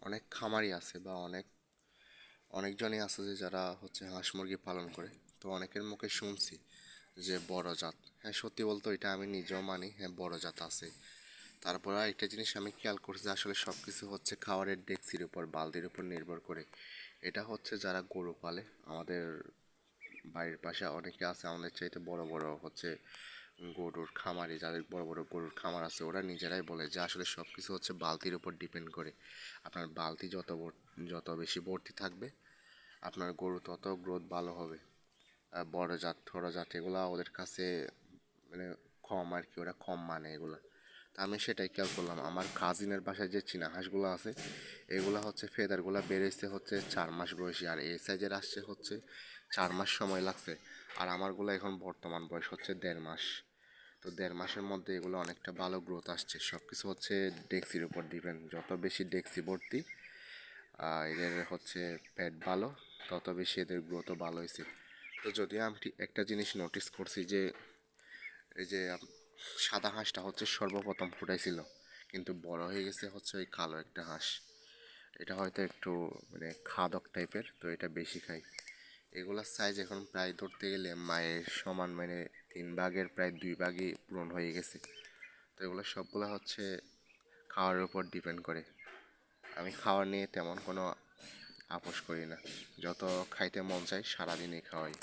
অনেক খামারি আছে বা অনেকজনই আছে যে যারা হচ্ছে হাঁস মুরগি পালন করে। তো অনেকের মুখে শুনছি যে বড় জাত, হ্যাঁ সত্যি বলতে এটা আমি নিজেও মানি, হ্যাঁ বড় জাত আছে। তারপরে একটা জিনিস আমি খেয়াল করছি যে আসলে সব কিছু হচ্ছে খাবারের ডেক্সির উপর বালতির উপর নির্ভর করে। এটা হচ্ছে যারা গরু পালে, আমাদের বাড়ির পাশে অনেকে আছে আমাদের চাইতে বড় বড় হচ্ছে গরুর খামারি, যাদের বড় বড় গরুর খামার আছে, ওরা নিজেরাই বলে যে আসলে সব কিছু হচ্ছে বালতির উপর ডিপেন্ড করে। আপনার বালতি যত বেশি ভর্তি থাকবে আপনার গরু তত গ্রোথ ভালো হবে। বড় জাত ছোট জাত এগুলা ওদের কাছে মানে কম আর কি, ওরা কম মানে এগুলা। তা আমি সেটাই খেয়াল করলাম আমার কাজিনের বাসায় যে চীনা হাঁসগুলো আছে, এগুলা হচ্ছে ফেদারগুলা বেড়েছে হচ্ছে 4 মাস বয়সী, আর এই সাইজের আসছে হচ্ছে 4 মাস সময় লাগছে। আর আমারগুলো এখন বর্তমান বয়স হচ্ছে 1.5 মাস। তো 1.5 মাসের মধ্যে এগুলো অনেকটা ভালো গ্রোথ আসছে। সব কিছু হচ্ছে ডেক্সির উপর ডিপেন্ড, যত বেশি ডেক্সি ভর্তি এদের হচ্ছে পেট ভালো, তত বেশি এদের গ্রোথও ভালো হয়েছে। তো যদিও আমি একটা জিনিস নোটিস করছি যে এই যে সাদা হাঁসটা হচ্ছে সর্বপ্রথম ফুটাইছিল, কিন্তু বড় হয়ে গেছে হচ্ছে ওই কালো একটা হাঁস। এটা হয়তো একটু মানে খাদক টাইপের, তো এটা বেশি খাই। এগুলার সাইজ এখন প্রায় ধরতে গেলে মায়ের সমান, মানে 3 ভাগের প্রায় 2 ভাগই পূরণ হয়ে গেছে। তো এগুলো সবগুলো হচ্ছে খাওয়ার উপর ডিপেন্ড করে। আমি খাওয়ার নিয়ে তেমন কোনো আপোষ করি না, যত খাইতে মন চাই সারাদিনই খাওয়াই।